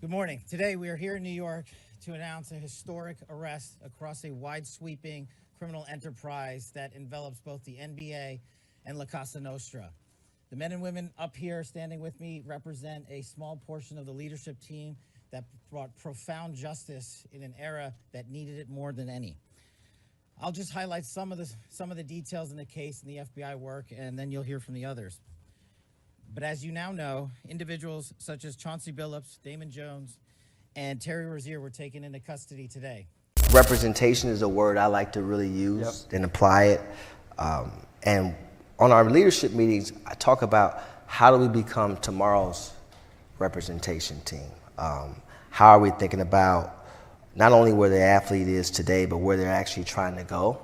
Good morning. Today we are here in New York to announce a historic arrest across a wide-sweeping criminal enterprise that envelops both the NBA and La Cosa Nostra. The men and women up here standing with me represent a small portion of the leadership team that brought profound justice in an era that needed it more than any. I'll just highlight some of the details in the case and the FBI work, and then you'll hear from the others. But as you now know, individuals such as Chauncey Billups, Damon Jones, and Terry Rozier were taken into custody today. Representation is a word I like to really use and apply it. And on our leadership meetings, I talk about how do we become tomorrow's representation team? How are we thinking about not only where the athlete is today, but where they're actually trying to go?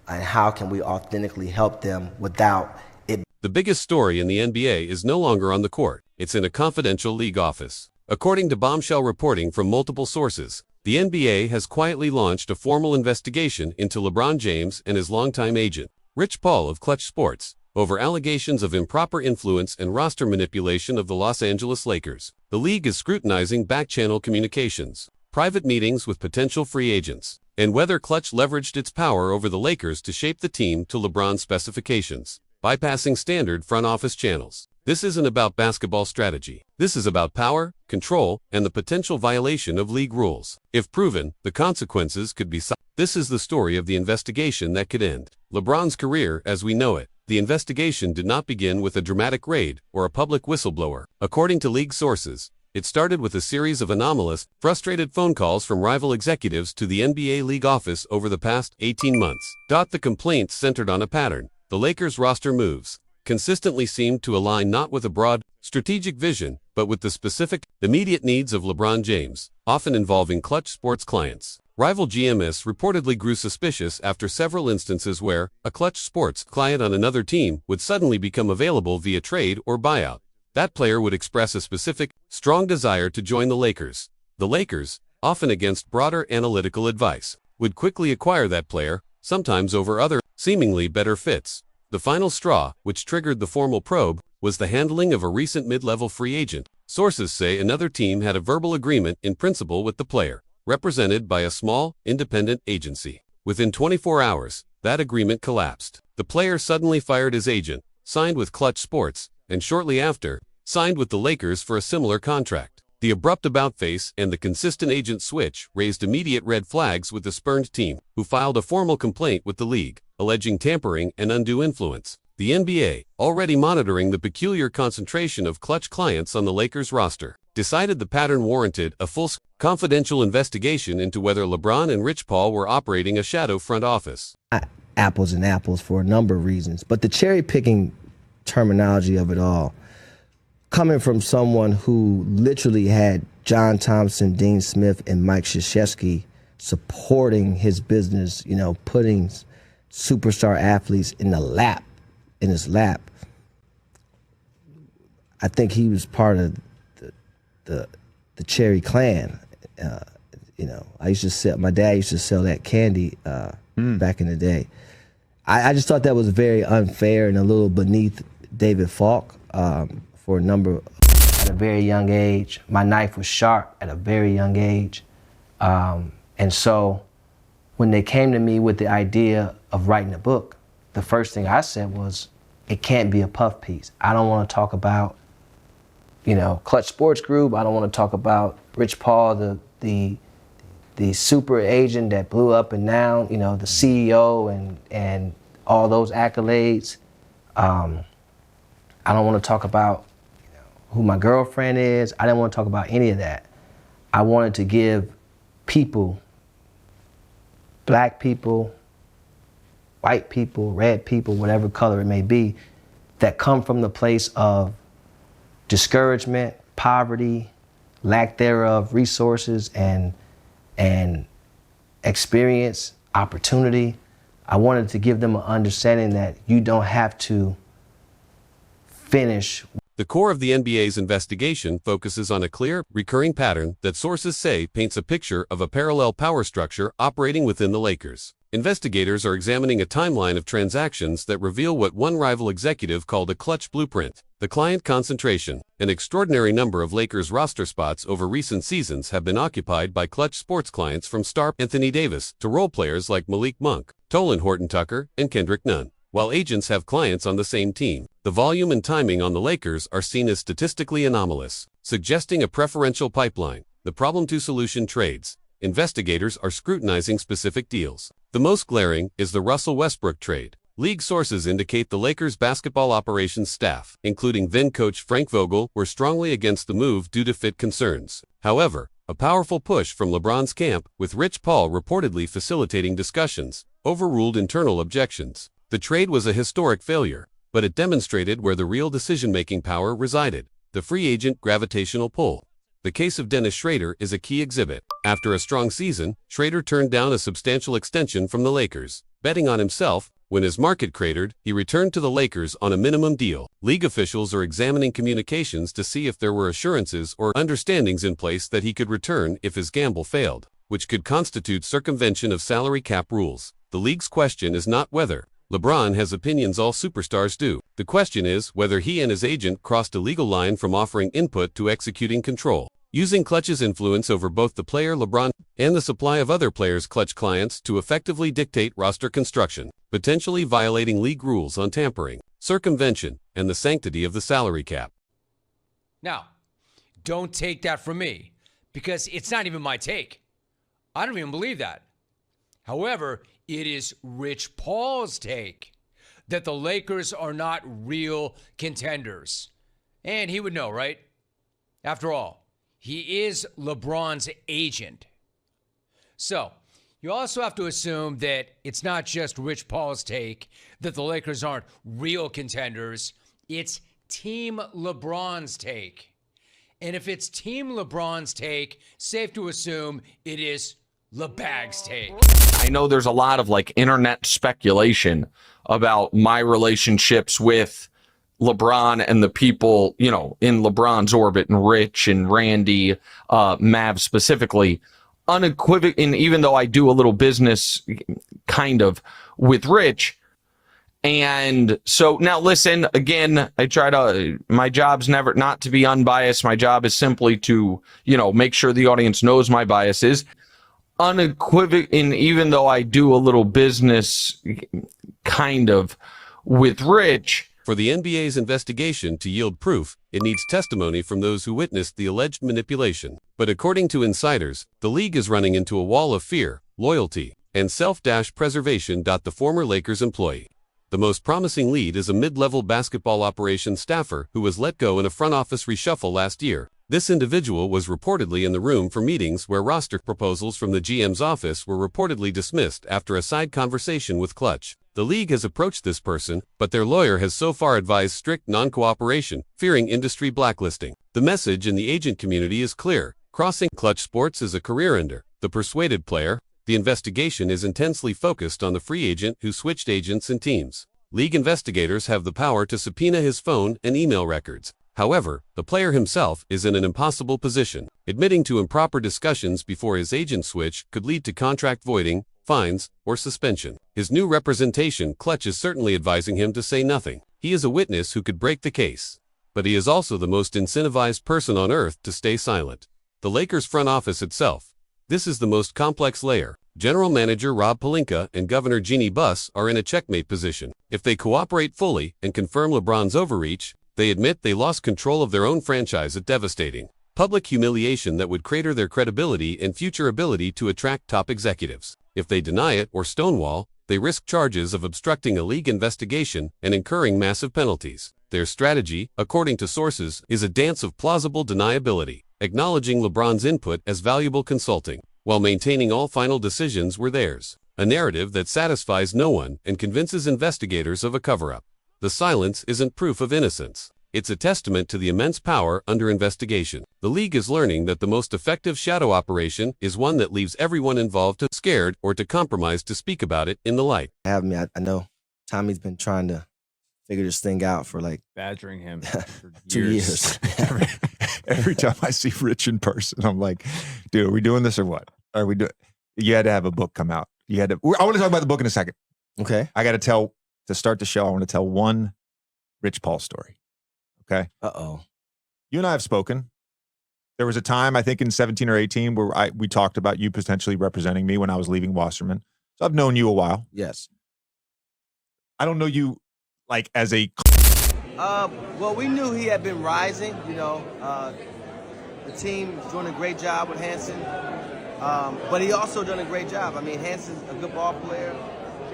And how can we authentically help them without it? The biggest story in the NBA is no longer on the court. It's in a confidential league office. According to bombshell reporting from multiple sources, the NBA has quietly launched a formal investigation into LeBron James and his longtime agent, Rich Paul of Klutch Sports, over allegations of improper influence and roster manipulation of the Los Angeles Lakers. The league is scrutinizing back-channel communications, private meetings with potential free agents, and whether Klutch leveraged its power over the Lakers to shape the team to LeBron's specifications, bypassing standard front office channels. This isn't about basketball strategy. This is about power, control, and the potential violation of league rules. If proven, the consequences could be This is the story of the investigation that could end LeBron's career as we know it. The investigation did not begin with a dramatic raid or a public whistleblower. According to league sources, it started with a series of anomalous, frustrated phone calls from rival executives to the NBA league office over the past 18 months. The complaints centered on a pattern. The Lakers' roster moves consistently seemed to align not with a broad, strategic vision, but with the specific, immediate needs of LeBron James, often involving Klutch Sports clients. Rival GMs reportedly grew suspicious after several instances where a Klutch Sports client on another team would suddenly become available via trade or buyout. That player would express a specific, strong desire to join the Lakers. The Lakers, often against broader analytical advice, would quickly acquire that player, sometimes over other, seemingly better fits. The final straw, which triggered the formal probe, was the handling of a recent mid-level free agent. Sources say another team had a verbal agreement in principle with the player, represented by a small, independent agency. Within 24 hours, that agreement collapsed. The player suddenly fired his agent, signed with Klutch Sports, and shortly after, signed with the Lakers for a similar contract. The abrupt about-face and the consistent agent switch raised immediate red flags with the spurned team, who filed a formal complaint with the league, alleging tampering and undue influence. The NBA, already monitoring the peculiar concentration of Klutch clients on the Lakers roster, decided the pattern warranted a full, confidential investigation into whether LeBron and Rich Paul were operating a shadow front office. Apples and apples for a number of reasons, but the cherry-picking terminology of it all, coming from someone who literally had John Thompson, Dean Smith, and Mike Krzyzewski supporting his business, putting superstar athletes in his lap. I think he was part of the Cherry Clan. My dad used to sell that candy back in the day. I just thought that was very unfair and a little beneath David Falk. For a number, at a very young age. My knife was sharp at a very young age. And so when they came to me with the idea of writing a book, the first thing I said was, it can't be a puff piece. I don't want to talk about, Klutch Sports Group. I don't want to talk about Rich Paul, the super agent that blew up and down, the CEO and all those accolades. I don't want to talk about who my girlfriend is. I didn't want to talk about any of that. I wanted to give people, black people, white people, red people, whatever color it may be, that come from the place of discouragement, poverty, lack thereof, resources, and experience, opportunity. I wanted to give them an understanding that you don't have to finish. The The core of the NBA's investigation focuses on a clear, recurring pattern that sources say paints a picture of a parallel power structure operating within the Lakers. Investigators are examining a timeline of transactions that reveal what one rival executive called a Klutch Blueprint. The client concentration. An extraordinary number of Lakers roster spots over recent seasons have been occupied by Klutch Sports clients, from star Anthony Davis to role players like Malik Monk, Tolan Horton-Tucker, and Kendrick Nunn. While agents have clients on the same team, the volume and timing on the Lakers are seen as statistically anomalous, suggesting a preferential pipeline. The problem-to-solution trades. Investigators are scrutinizing specific deals. The most glaring is the Russell Westbrook trade. League sources indicate the Lakers basketball operations staff, including then-coach Frank Vogel, were strongly against the move due to fit concerns. However, a powerful push from LeBron's camp, with Rich Paul reportedly facilitating discussions, overruled internal objections. The trade was a historic failure, but it demonstrated where the real decision-making power resided: the free agent gravitational pull. The case of Dennis Schrader is a key exhibit. After a strong season, Schrader turned down a substantial extension from the Lakers. Betting on himself, when his market cratered, he returned to the Lakers on a minimum deal. League officials are examining communications to see if there were assurances or understandings in place that he could return if his gamble failed, which could constitute circumvention of salary cap rules. The league's question is not whether LeBron has opinions all superstars do. The question is whether he and his agent crossed a legal line from offering input to executing control, using Klutch's influence over both the player LeBron and the supply of other players' Klutch clients to effectively dictate roster construction, potentially violating league rules on tampering, circumvention, and the sanctity of the salary cap. Now, don't take that from me, because it's not even my take. I don't even believe that. However, it is Rich Paul's take that the Lakers are not real contenders. And he would know, right? After all, he is LeBron's agent. So, you also have to assume that it's not just Rich Paul's take that the Lakers aren't real contenders. It's Team LeBron's take. And if it's Team LeBron's take, safe to assume it is LeBag's take. I know there's a lot of internet speculation about my relationships with LeBron and the people, in LeBron's orbit, and Rich and Randy, Mav specifically. Unequivocal, and even though I do a little business kind of with Rich. And so now listen, again, my job's never not to be unbiased. My job is simply to, make sure the audience knows my biases. Unequivocal, and even though I do a little business kind of with Rich. For the NBA's investigation to yield proof, it needs testimony from those who witnessed the alleged manipulation. But according to insiders, the league is running into a wall of fear, loyalty, and self-preservation. The former Lakers employee. The most promising lead is a mid-level basketball operations staffer who was let go in a front office reshuffle last year. This individual was reportedly in the room for meetings where roster proposals from the GM's office were reportedly dismissed after a side conversation with Klutch. The league has approached this person, but their lawyer has so far advised strict non-cooperation, fearing industry blacklisting. The message in the agent community is clear: crossing Klutch Sports is a career ender. The persuaded player. The investigation is intensely focused on the free agent who switched agents and teams. League investigators have the power to subpoena his phone and email records. However, the player himself is in an impossible position. Admitting to improper discussions before his agent switch could lead to contract voiding, fines, or suspension. His new representation, Klutch, is certainly advising him to say nothing. He is a witness who could break the case. But he is also the most incentivized person on earth to stay silent. The Lakers front office itself. This is the most complex layer. General Manager Rob Pelinka and Governor Jeannie Buss are in a checkmate position. If they cooperate fully and confirm LeBron's overreach, they admit they lost control of their own franchise at devastating public humiliation that would crater their credibility and future ability to attract top executives. If they deny it or stonewall, they risk charges of obstructing a league investigation and incurring massive penalties. Their strategy, according to sources, is a dance of plausible deniability, acknowledging LeBron's input as valuable consulting, while maintaining all final decisions were theirs. A narrative that satisfies no one and convinces investigators of a cover-up. The silence isn't proof of innocence. It's a testament to the immense power under investigation. The league is learning that the most effective shadow operation is one that leaves everyone involved scared or to compromise to speak about it in the light. I know Tommy's been trying to figure this thing out for like badgering him for 2 years. Every time I see Rich in person, I'm like, dude, are we doing this or what? Are we doing? You had to have a book come out. I want to talk about the book in a second. Okay. I got to start the show, I want to tell one Rich Paul story. Okay. Uh-oh. You and I have spoken. There was a time, I think in 17 or 18, where we talked about you potentially representing me when I was leaving Wasserman. So I've known you a while. Yes. I don't know you like as a... Well, we knew he had been rising, you know. The team is doing a great job with Hanson. But he also done a great job. I mean, Hanson's a good ball player.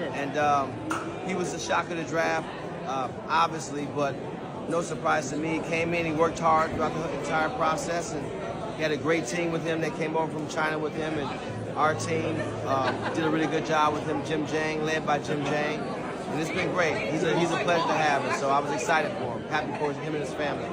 And he was the shock of the draft, obviously, but no surprise to me. He came in, he worked hard throughout the entire process, and he had a great team with him. They came over from China with him, and our team did a really good job with him. Jim Jang, led by Jim Jang. And it's been great. He's a pleasure to have, and so I was excited for him, happy for him and his family.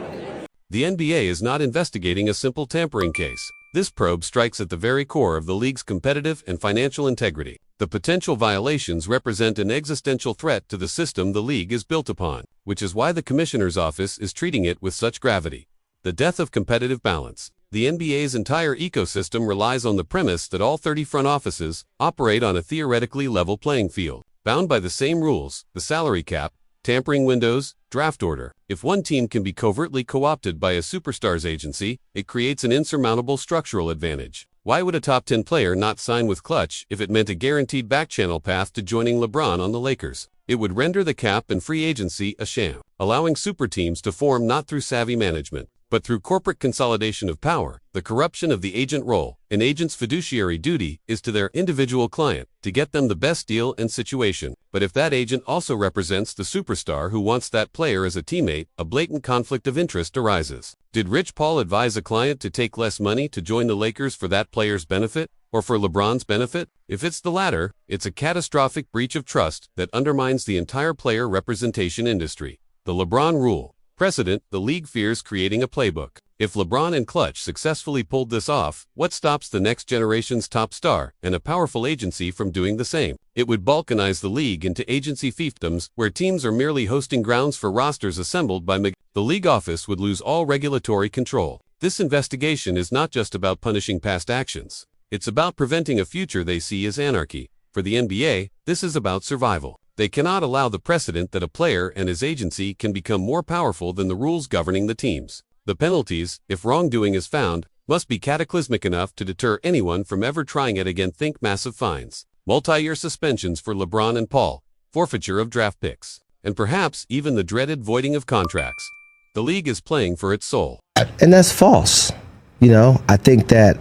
The NBA is not investigating a simple tampering case. This probe strikes at the very core of the league's competitive and financial integrity. The potential violations represent an existential threat to the system the league is built upon, which is why the commissioner's office is treating it with such gravity. The death of competitive balance. The NBA's entire ecosystem relies on the premise that all 30 front offices operate on a theoretically level playing field, bound by the same rules, the salary cap, tampering windows, draft order. If one team can be covertly co-opted by a superstars agency, it creates an insurmountable structural advantage. Why would a top 10 player not sign with Klutch if it meant a guaranteed back-channel path to joining LeBron on the Lakers? It would render the cap and free agency a sham, allowing super teams to form not through savvy management, but through corporate consolidation of power. The corruption of the agent role. An agent's fiduciary duty is to their individual client to get them the best deal and situation. But if that agent also represents the superstar who wants that player as a teammate, a blatant conflict of interest arises. Did Rich Paul advise a client to take less money to join the Lakers for that player's benefit, or for LeBron's benefit? If it's the latter, it's a catastrophic breach of trust that undermines the entire player representation industry. The LeBron rule. Precedent, the league fears creating a playbook. If LeBron and Klutch successfully pulled this off, what stops the next generation's top star and a powerful agency from doing the same? It would balkanize the league into agency fiefdoms where teams are merely hosting grounds for rosters assembled by the league office would lose all regulatory control. This investigation is not just about punishing past actions. It's about preventing a future they see as anarchy. For the NBA, this is about survival. They cannot allow the precedent that a player and his agency can become more powerful than the rules governing the teams. The penalties, if wrongdoing is found, must be cataclysmic enough to deter anyone from ever trying it again. Think massive fines, multi-year suspensions for LeBron and Paul, forfeiture of draft picks, and perhaps even the dreaded voiding of contracts. The league is playing for its soul. And that's false. You know, I think that,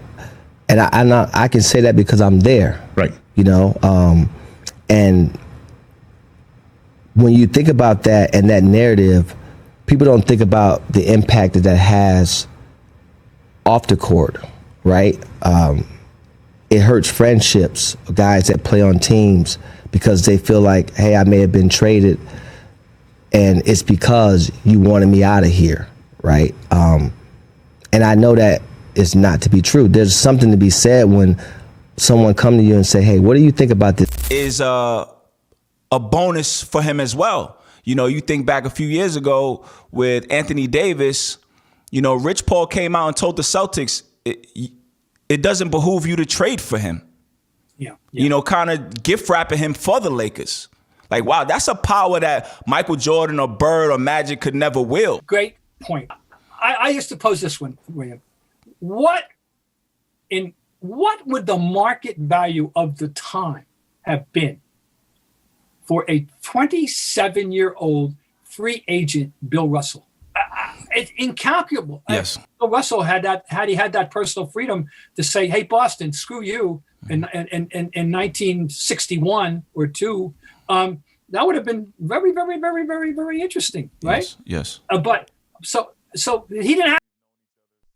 and I can say that because I'm there. Right. You know, and when you think about that and that narrative, people don't think about the impact that that has off the court, right? It hurts friendships, guys that play on teams because they feel like, hey, I may have been traded and it's because you wanted me out of here, right? And I know that is not to be true. There's something to be said when someone come to you and say, hey, what do you think about this? Is a bonus for him as well. You know, you think back a few years ago with Anthony Davis, you know, Rich Paul came out and told the Celtics, it doesn't behoove you to trade for him. Yeah. You know, kind of gift wrapping him for the Lakers. Like, wow, that's a power that Michael Jordan or Bird or Magic could never wield. Great point. I used to pose this one, William. What would the market value of the time have been for a 27-year-old free agent, Bill Russell? It's incalculable. Yes. Bill Russell had he had that personal freedom to say, hey, Boston, screw you in 1961 or two. That would have been very, very, very, very, very interesting, right? Yes. But so he didn't have.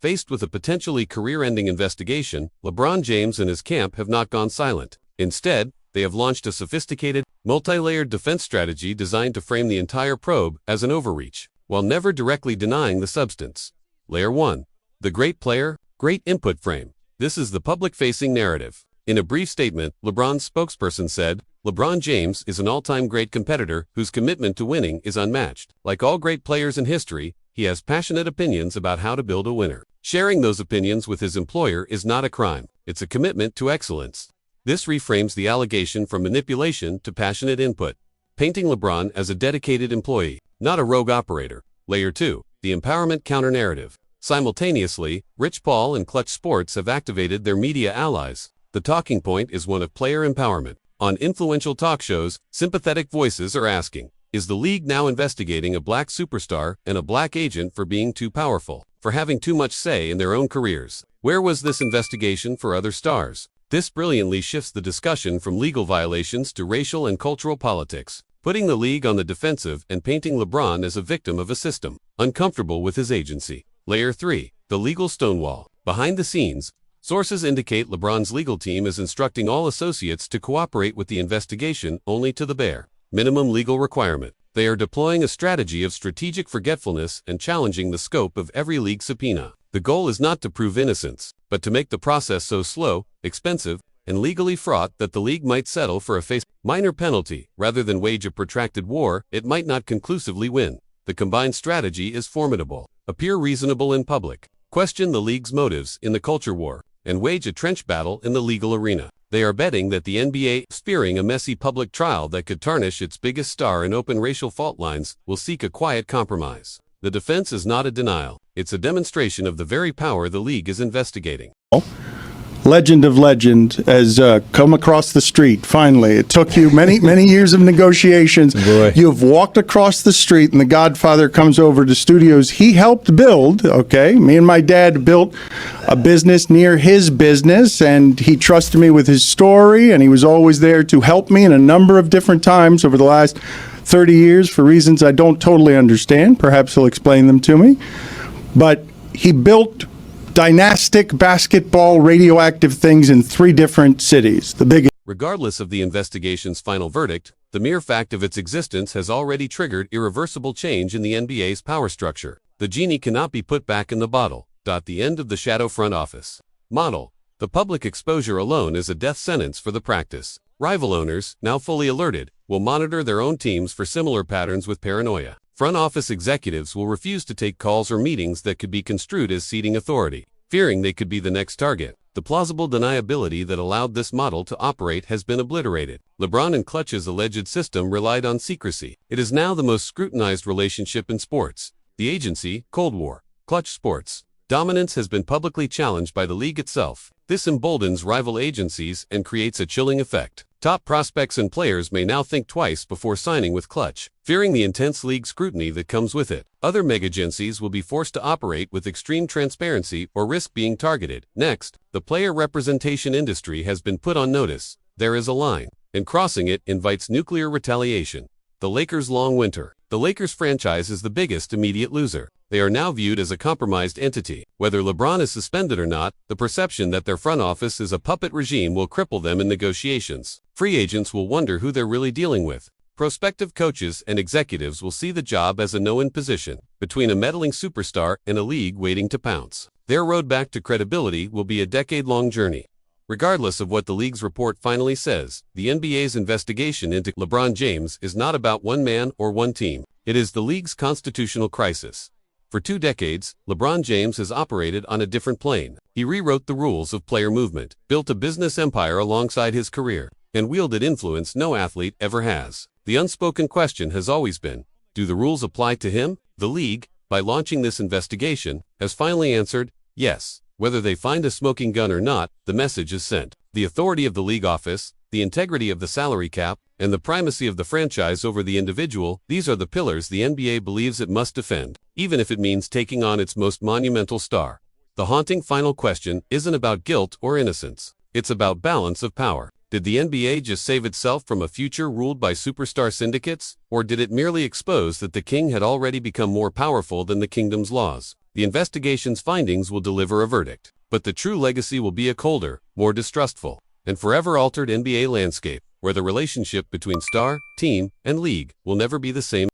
Faced with a potentially career-ending investigation, LeBron James and his camp have not gone silent. Instead, they have launched a sophisticated, multi-layered defense strategy designed to frame the entire probe as an overreach, while never directly denying the substance. Layer 1. The great player, great input frame. This is the public-facing narrative. In a brief statement, LeBron's spokesperson said, LeBron James is an all-time great competitor whose commitment to winning is unmatched. Like all great players in history, he has passionate opinions about how to build a winner. Sharing those opinions with his employer is not a crime. It's a commitment to excellence. This reframes the allegation from manipulation to passionate input, painting LeBron as a dedicated employee, not a rogue operator. Layer 2, the empowerment counter-narrative. Simultaneously, Rich Paul and Klutch Sports have activated their media allies. The talking point is one of player empowerment. On influential talk shows, sympathetic voices are asking, is the league now investigating a black superstar and a black agent for being too powerful, for having too much say in their own careers? Where was this investigation for other stars? This brilliantly shifts the discussion from legal violations to racial and cultural politics, putting the league on the defensive and painting LeBron as a victim of a system uncomfortable with his agency. Layer 3, the legal stonewall. Behind the scenes, sources indicate LeBron's legal team is instructing all associates to cooperate with the investigation only to the bare minimum legal requirement. They are deploying a strategy of strategic forgetfulness and challenging the scope of every league subpoena. The goal is not to prove innocence, but to make the process so slow, expensive, and legally fraught that the league might settle for a minor penalty rather than wage a protracted war it might not conclusively win. The combined strategy is formidable. Appear reasonable in public, question the league's motives in the culture war, and wage a trench battle in the legal arena. They are betting that the NBA, spearing a messy public trial that could tarnish its biggest star and open racial fault lines, will seek a quiet compromise. The defense is not a denial. It's a demonstration of the very power the league is investigating. Legend of legend has come across the street, finally. It took you many, many years of negotiations. Boy. You've walked across the street, and the Godfather comes over to studios he helped build, okay? Me and my dad built a business near his business, and he trusted me with his story, and he was always there to help me in a number of different times over the last 30 years for reasons I don't totally understand. Perhaps he'll explain them to me. But he built dynastic basketball radioactive things in 3 different cities. The biggest. Regardless of the investigation's final verdict, the mere fact of its existence has already triggered irreversible change in the NBA's power structure. The genie cannot be put back in the bottle. The end of the shadow front office model. The public exposure alone is a death sentence for the practice. Rival owners, now fully alerted, will monitor their own teams for similar patterns with paranoia. Front office executives will refuse to take calls or meetings that could be construed as ceding authority, fearing they could be the next target. The plausible deniability that allowed this model to operate has been obliterated. LeBron and Klutch's alleged system relied on secrecy. It is now the most scrutinized relationship in sports. The agency, Cold War, Klutch Sports, dominance has been publicly challenged by the league itself. This emboldens rival agencies and creates a chilling effect. Top prospects and players may now think twice before signing with Klutch, fearing the intense league scrutiny that comes with it. Other megagencies will be forced to operate with extreme transparency or risk being targeted. Next, the player representation industry has been put on notice. There is a line, and crossing it invites nuclear retaliation. The Lakers' long winter. The Lakers franchise is the biggest immediate loser. They are now viewed as a compromised entity. Whether LeBron is suspended or not, the perception that their front office is a puppet regime will cripple them in negotiations. Free agents will wonder who they're really dealing with. Prospective coaches and executives will see the job as a no-win position, between a meddling superstar and a league waiting to pounce. Their road back to credibility will be a decade-long journey. Regardless of what the league's report finally says, the NBA's investigation into LeBron James is not about one man or one team. It is the league's constitutional crisis. For 2 decades, LeBron James has operated on a different plane. He rewrote the rules of player movement, built a business empire alongside his career, and wielded influence no athlete ever has. The unspoken question has always been, do the rules apply to him? The league, by launching this investigation, has finally answered, yes. Whether they find a smoking gun or not, the message is sent. The authority of the league office, the integrity of the salary cap, and the primacy of the franchise over the individual, these are the pillars the NBA believes it must defend, even if it means taking on its most monumental star. The haunting final question isn't about guilt or innocence. It's about balance of power. Did the NBA just save itself from a future ruled by superstar syndicates, or did it merely expose that the king had already become more powerful than the kingdom's laws? The investigation's findings will deliver a verdict, but the true legacy will be a colder, more distrustful, and forever altered NBA landscape, where the relationship between star, team, and league will never be the same.